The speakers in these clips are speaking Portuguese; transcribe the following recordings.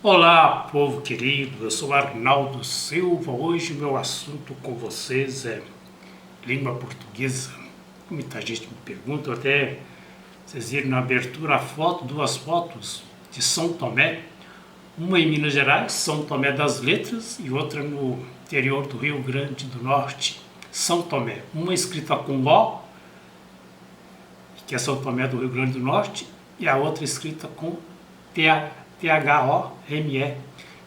Olá, povo querido, eu sou Arnaldo Silva. Hoje o meu assunto com vocês é língua portuguesa. Muita gente me pergunta, até vocês viram na abertura a foto, duas fotos de São Tomé, uma em Minas Gerais, São Tomé das Letras, e outra no interior do Rio Grande do Norte, São Tomé. Uma escrita com O, que é São Tomé do Rio Grande do Norte, e a outra escrita com T-H-O-M-E,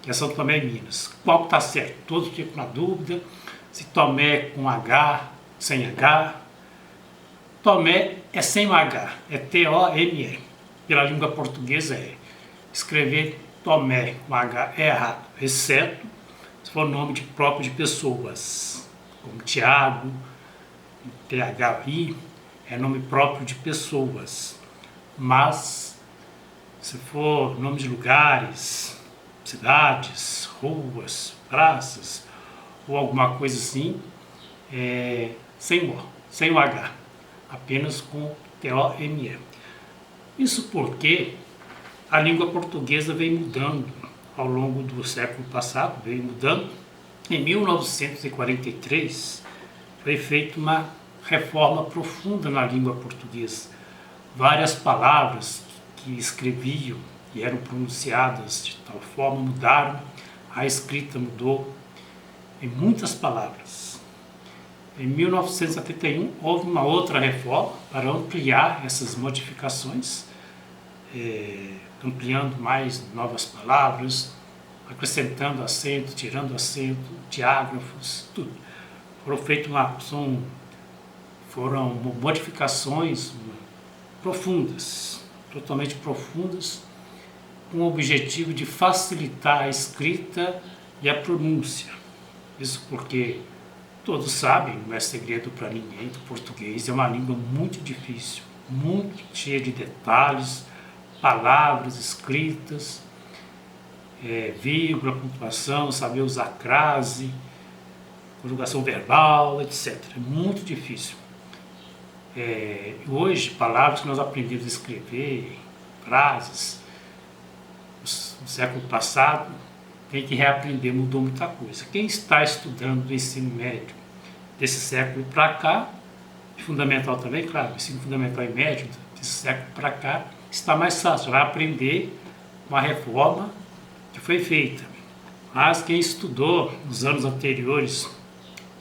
que é São Tomé e Minas. Qual que está certo? Todos ficam na dúvida se Tomé é com H, sem H. Tomé é sem H, é T-O-M-E. Pela língua portuguesa é escrever Tomé com H é errado, exceto se for nome próprio de pessoas, como Tiago, T-H-I, é nome próprio de pessoas. Mas se for nome de lugares, cidades, ruas, praças ou alguma coisa assim, sem O, sem o H, apenas com T-O-M-E. Isso porque a língua portuguesa vem mudando ao longo do século passado, veio mudando. Em 1943 foi feita uma reforma profunda na língua portuguesa. Várias palavras que escreviam e eram pronunciadas de tal forma mudaram, a escrita mudou em muitas palavras. Em 1971 houve uma outra reforma para ampliar essas modificações, ampliando mais novas palavras, acrescentando acento, tirando acento, diágrafos, tudo. Foram modificações profundas, totalmente profundas, com o objetivo de facilitar a escrita e a pronúncia. Isso porque todos sabem, não é segredo para ninguém, que o português é uma língua muito difícil, muito cheia de detalhes, palavras escritas, vírgula, pontuação, saber usar crase, conjugação verbal, etc. É muito difícil. Hoje, palavras que nós aprendemos a escrever, frases, no século passado, tem que reaprender, mudou muita coisa. Quem está estudando o ensino médio desse século para cá, e fundamental também, claro, ensino fundamental e médio desse século para cá, está mais fácil, vai aprender uma reforma que foi feita. Mas quem estudou nos anos anteriores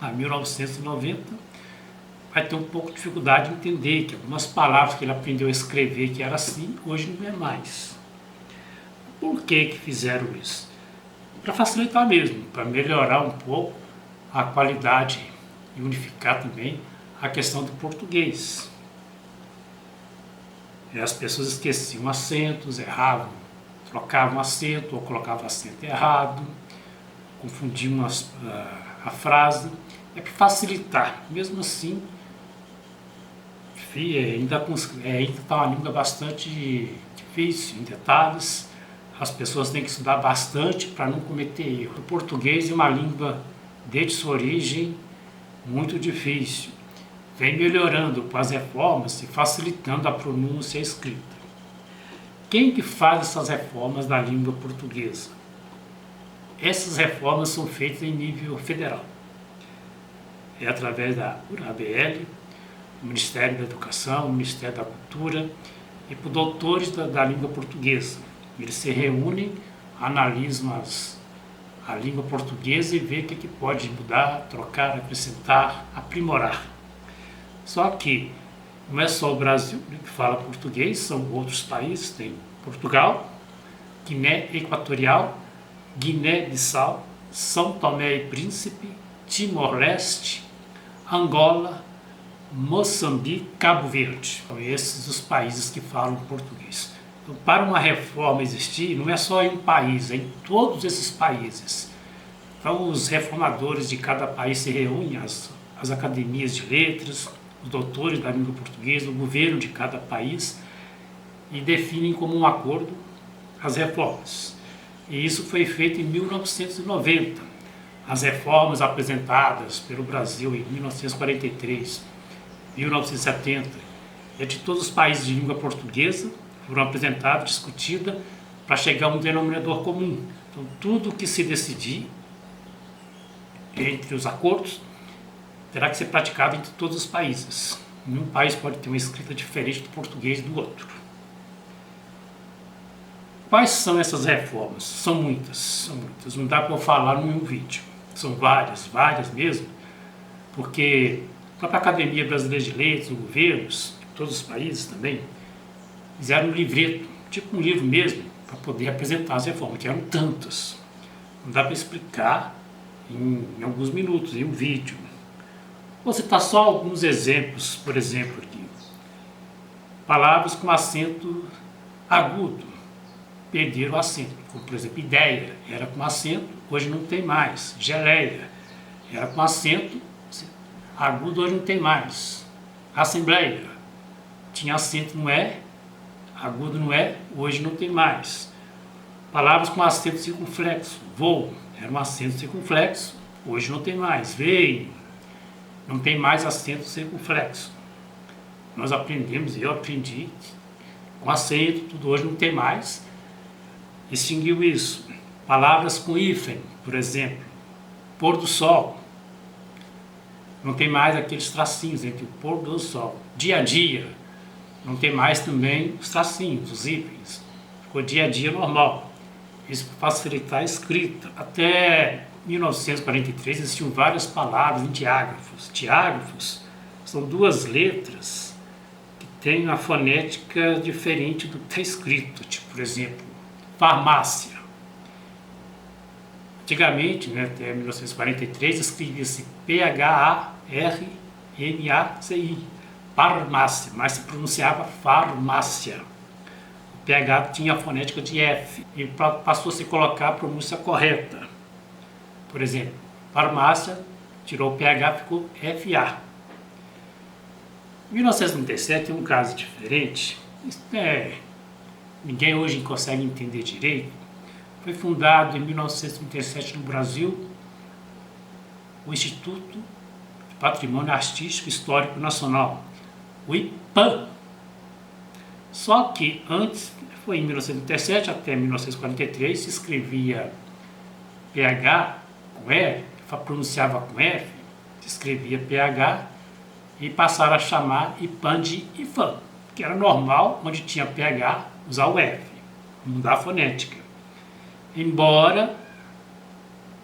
a 1990, vai ter um pouco de dificuldade de entender que algumas palavras que ele aprendeu a escrever que era assim, hoje não é mais. Por que fizeram isso? Para facilitar mesmo, para melhorar um pouco a qualidade e unificar também a questão do português. As pessoas esqueciam acentos, erravam, trocavam acento ou colocavam acento errado, confundiam a frase. É para facilitar, mesmo assim, ainda está uma língua bastante difícil, em detalhes. As pessoas têm que estudar bastante para não cometer erro. O português é uma língua, desde sua origem, muito difícil. Vem melhorando com as reformas e facilitando a pronúncia e a escrita. Quem que faz essas reformas da língua portuguesa? Essas reformas são feitas em nível federal. É através da UNABL, o Ministério da Educação, o Ministério da Cultura e por doutores da língua portuguesa. Eles se reúnem, analisam a língua portuguesa e vê o que pode mudar, trocar, acrescentar, aprimorar. Só que não é só o Brasil que fala português, são outros países, tem Portugal, Guiné Equatorial, Guiné-Bissau, São Tomé e Príncipe, Timor-Leste, Angola, Moçambique, Cabo Verde. São esses os países que falam português. Então, para uma reforma existir, não é só em um país, é em todos esses países. Então, os reformadores de cada país se reúnem, as academias de letras, os doutores da língua portuguesa, o governo de cada país, e definem como um acordo as reformas. E isso foi feito em 1990. As reformas apresentadas pelo Brasil em 1943, 1970, de todos os países de língua portuguesa, foram apresentadas, discutidas para chegar a um denominador comum. Então, tudo que se decidir entre os acordos terá que ser praticado entre todos os países. Nenhum país pode ter uma escrita diferente do português do outro. Quais são essas reformas? São muitas, não dá para eu falar em um vídeo. São várias mesmo, porque a própria Academia Brasileira de Letras, os governos, todos os países também, fizeram um livreto, tipo um livro mesmo, para poder apresentar as reformas, que eram tantas. Não dá para explicar em alguns minutos, em um vídeo. Vou citar só alguns exemplos, por exemplo, aqui. Palavras com acento agudo perderam o acento, como por exemplo, ideia, era com acento, hoje não tem mais. Geleia, era com acento agudo, hoje não tem mais. Assembleia, tinha acento no E, agudo no E, hoje não tem mais. Palavras com acento circunflexo, voo, era um acento circunflexo, hoje não tem mais. Veio, não tem mais acento circunflexo. Nós aprendemos, eu aprendi, com acento, tudo hoje não tem mais. Extinguiu isso. Palavras com hífen, por exemplo, pôr do sol. Não tem mais aqueles tracinhos entre o pôr do sol. Dia a dia, não tem mais também os tracinhos, os hífens. Ficou dia a dia normal. Isso para facilitar a escrita. Até 1943 existiam várias palavras em diágrafos. Diágrafos são duas letras que têm uma fonética diferente do que está escrito. Tipo, por exemplo, farmácia. Antigamente, né, até 1943, escrevia-se P-H-A-R-M-A-C-I, farmácia, mas se pronunciava farmácia. O PH tinha a fonética de F e passou a se colocar a pronúncia correta. Por exemplo, farmácia, tirou o PH, ficou FA. Em 1937 tem um caso diferente, ninguém hoje consegue entender direito. Foi fundado em 1937 no Brasil o Instituto de Patrimônio Artístico Histórico Nacional, o IPAN. Só que antes, foi em 1937 até 1943, se escrevia PH com E, pronunciava com F, se escrevia PH e passaram a chamar IPAN de IFAM, que era normal, onde tinha PH, usar o F, mudar a fonética. Embora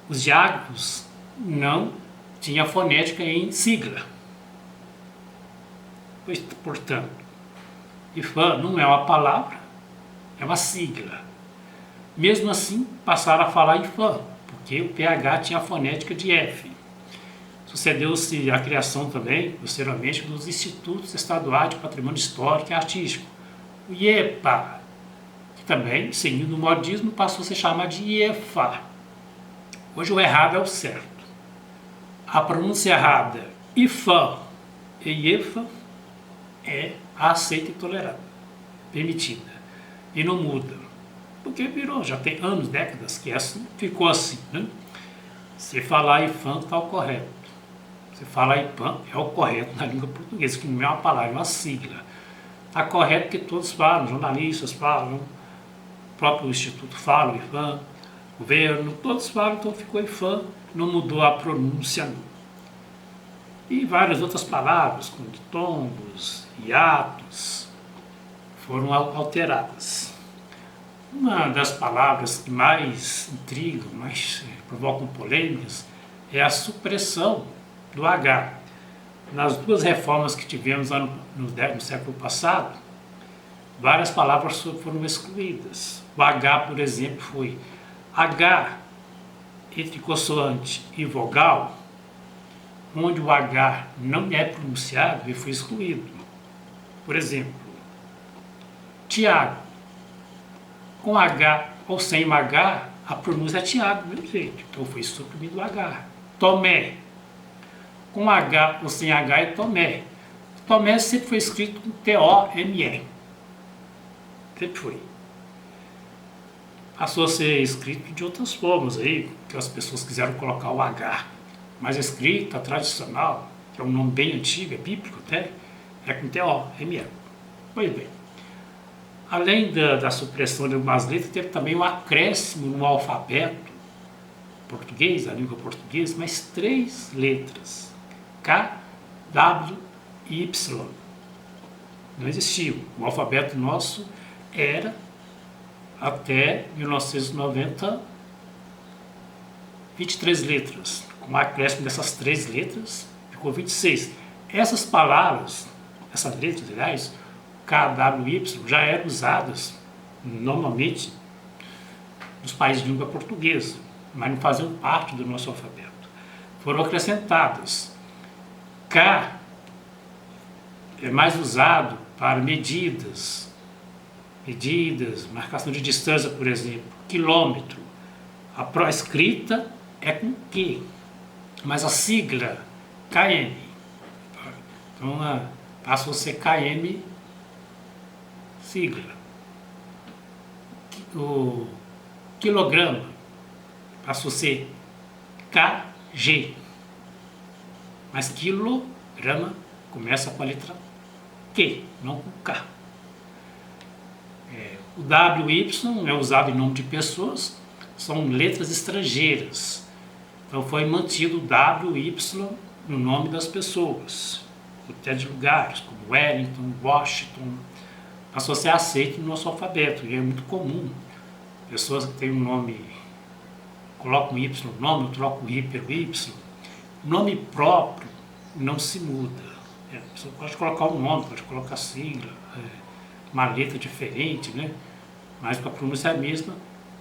os diágrafos não tinham fonética em sigla. Portanto, IFAM não é uma palavra, é uma sigla. Mesmo assim, passaram a falar IFAM, porque o PH tinha a fonética de F. Sucedeu-se a criação também, posteriormente, dos Institutos Estaduais de Patrimônio Histórico e Artístico, o IEPA, que também, seguindo o modismo, passou a se chamar de IEFA. Hoje o errado é o certo. A pronúncia errada, IFAM e IEFA, é aceita e tolerada, permitida, e não muda, porque virou, já tem anos, décadas, que assim, ficou assim, né? Se falar IFAM, está o correto. Se falar IPAN, é o correto na língua portuguesa, que não é uma palavra, é uma sigla. Está correto porque todos falam, jornalistas falam, o próprio Instituto fala, o IFAM, o governo, todos falam, então ficou IFAM, não mudou a pronúncia não. E várias outras palavras, como ditombos, hiatos, foram alteradas. Uma das palavras que mais intrigam, mais provocam polêmicas, é a supressão do H. Nas duas reformas que tivemos no século passado, várias palavras foram excluídas. O H, por exemplo, foi H entre consoante e vogal, onde o H não é pronunciado e foi excluído. Por exemplo, Tiago, com H ou sem o H, a pronúncia é Tiago, do mesmo jeito, então foi suprimido o H. Tomé, com H ou sem H é Tomé. Tomé sempre foi escrito com T-O-M-E. Sempre foi. Passou a ser escrito de outras formas aí, que as pessoas quiseram colocar o H. Mas a escrita tradicional, que é um nome bem antigo, é bíblico até, é com T-O-M-E. Pois bem. Além da supressão de algumas letras, teve também um acréscimo no alfabeto português, a língua portuguesa, mais 3 letras: K, W e Y. Não existiam. O alfabeto nosso era, até 1990, 23 letras. Com o acréscimo dessas 3 letras, ficou 26. Essas palavras, essas letras, aliás, K, W e Y, já eram usadas normalmente nos países de língua portuguesa, mas não faziam parte do nosso alfabeto. Foram acrescentadas. K é mais usado para medidas, marcação de distância, por exemplo, quilômetro. A escrita é com Q, mas a sigla KM. Então passou a ser KM sigla. O quilograma passou a ser KG, mas quilograma começa com a letra Q, não com K. O W e Y é usado em nome de pessoas, são letras estrangeiras. Então foi mantido o W e Y no nome das pessoas, até de lugares como Wellington, Washington. Passou a ser aceito no nosso alfabeto, e é muito comum. Pessoas que têm um nome, colocam Y no nome, trocam o I pelo Y. O nome próprio não se muda. A pessoa pode colocar um nome, pode colocar sigla, uma letra diferente, né? Mas a pronúncia é a mesma.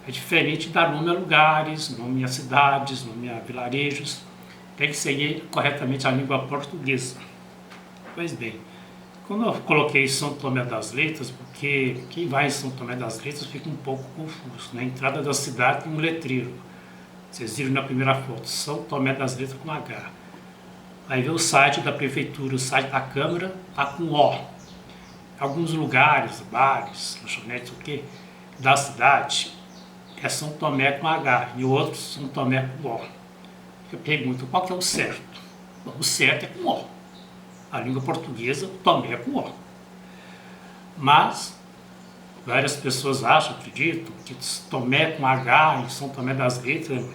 É diferente de dar nome a lugares, nome a cidades, nome a vilarejos. Tem que seguir corretamente a língua portuguesa. Pois bem, quando eu coloquei São Tomé das Letras, porque quem vai em São Tomé das Letras fica um pouco confuso. Na entrada da cidade tem um letreiro. Vocês viram na primeira foto, São Tomé das Letras com H. Aí vê o site da prefeitura, o site da Câmara, está com O. Alguns lugares, bares, lanchonetes, o quê, da cidade, é São Tomé com H, e outros São Tomé com O. Eu pergunto, qual que é o certo? Bom, o certo é com O. A língua portuguesa, Tomé é com O. Mas várias pessoas acham, acreditam, que Tomé com H em São Tomé das Letras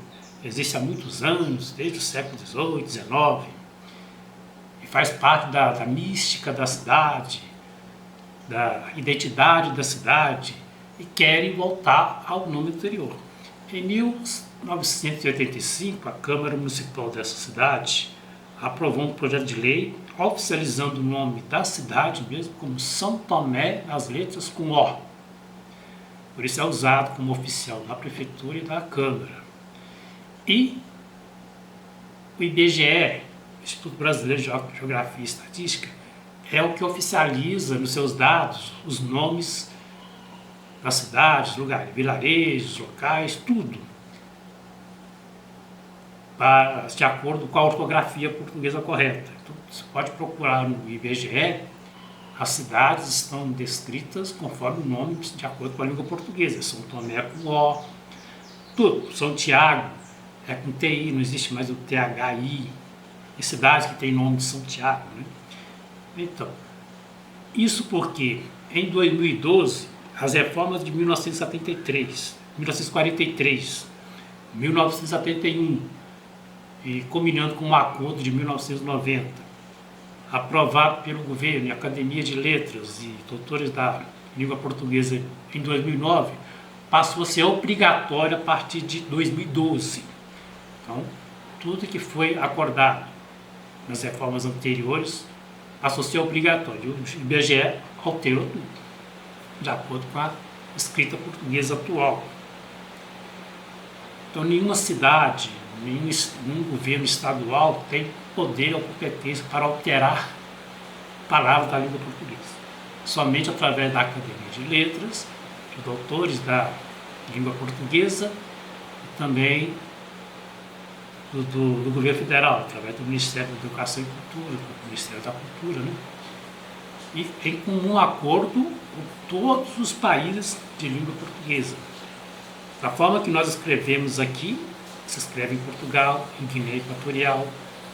existe há muitos anos, desde o século XVIII, XIX, e faz parte da mística da cidade, da identidade da cidade, e querem voltar ao nome anterior. Em 1985, a Câmara Municipal dessa cidade aprovou um projeto de lei oficializando o nome da cidade mesmo como São Tomé das Letras com O. Por isso é usado como oficial da Prefeitura e da Câmara. E o IBGE, Instituto Brasileiro de Geografia e Estatística, é o que oficializa nos seus dados os nomes das cidades, lugares, vilarejos, locais, tudo, de acordo com a ortografia portuguesa correta. Então, você pode procurar no IBGE, as cidades estão descritas conforme o nome, de acordo com a língua portuguesa. São Tomé com O, tudo. São Tiago é com TI, não existe mais o THI. E cidades que têm nome de São Tiago, né? Então, isso porque em 2012, as reformas de 1973, 1943, 1971, e combinando com um acordo de 1990, aprovado pelo governo e Academia de Letras e doutores da língua portuguesa em 2009, passou a ser obrigatório a partir de 2012. Então, tudo que foi acordado nas reformas anteriores passou a ser obrigatório. O IBGE alterou tudo, de acordo com a escrita portuguesa atual. Então, nenhuma cidade, nenhum governo estadual tem poder ou competência para alterar palavras da língua portuguesa. Somente através da Academia de Letras, de doutores da língua portuguesa e também do governo federal, através do Ministério da Educação e Cultura, do Ministério da Cultura, né? E em comum acordo com todos os países de língua portuguesa. Da forma que nós escrevemos aqui, se escreve em Portugal, em Guiné Equatorial,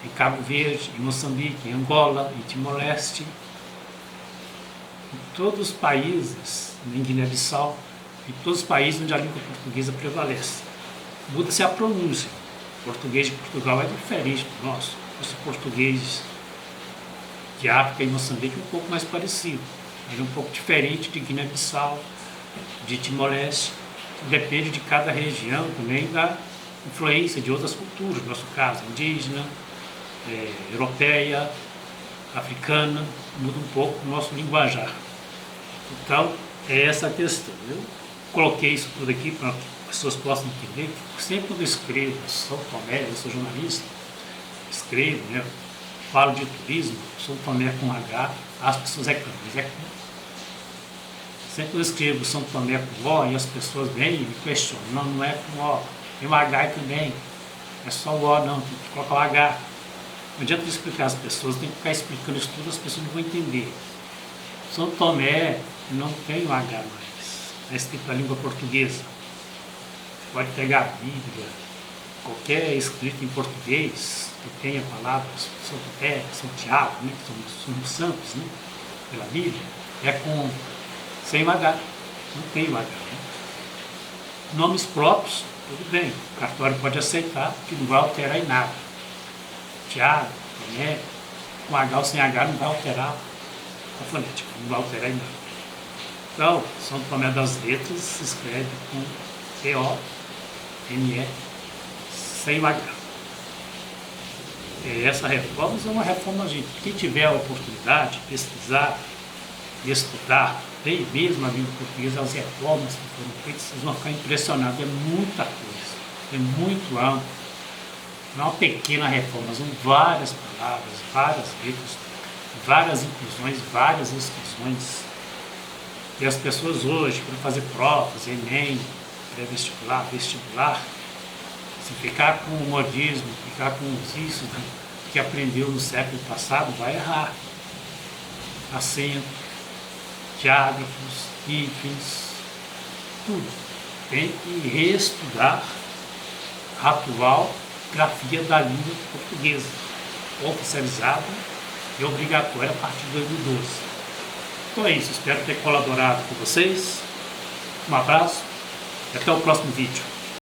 em Cabo Verde, em Moçambique, em Angola, em Timor-Leste. Em todos os países em Guiné-Bissau, em todos os países onde a língua portuguesa prevalece. Muda-se a pronúncia. O português de Portugal é diferente do nosso. Esse português de África e Moçambique é um pouco mais parecido. Ele é um pouco diferente de Guiné-Bissau, de Timor-Leste. Depende de cada região também da influência de outras culturas, no nosso caso, indígena, europeia, africana, muda um pouco o nosso linguajar. Então, é essa a questão. Eu coloquei isso tudo aqui para que as pessoas possam entender que sempre quando eu escrevo, São Tomé, eu sou jornalista, escrevo, né, falo de turismo, São Tomé com H, as pessoas reclamam, mas é com. Sempre eu escrevo São Tomé com O e as pessoas vêm e me questionam, não é com O, tem um H aí também, é só o O não, tem que colocar o H. Não adianta explicar às pessoas, tem que ficar explicando isso tudo, as pessoas não vão entender. São Tomé não tem o H mais, é escrito na língua portuguesa. Você pode pegar a Bíblia, qualquer escrito em português, que tenha palavras São Tomé, São Tiago, né, que são santos, né, pela Bíblia, é com sem o H, não tem o H. Né? Nomes próprios, tudo bem, o cartório pode aceitar, que não vai alterar em nada. Tiago, Tomé, com H ou sem H não vai alterar a fonética, não vai alterar em nada. Então, São Tomé das Letras se escreve com T-O-M-E, sem o H. Essa reforma é uma reforma, gente. Quem tiver a oportunidade de pesquisar e estudar, bem mesmo a língua portuguesa, as reformas que foram feitas, vocês vão ficar impressionados. É muita coisa, é muito amplo. Não é uma pequena reforma, são várias palavras, várias letras, várias inclusões, várias exclusões. E as pessoas hoje, para fazer provas, Enem, pré-vestibular, vestibular, se ficar com o modismo, ficar com os isso que aprendeu no século passado, vai errar. Acento, diágrafos, hífens, tudo. Tem que reestudar a atual grafia da língua portuguesa, oficializada e obrigatória a partir de 2012. Então é isso, espero ter colaborado com vocês. Um abraço e até o próximo vídeo.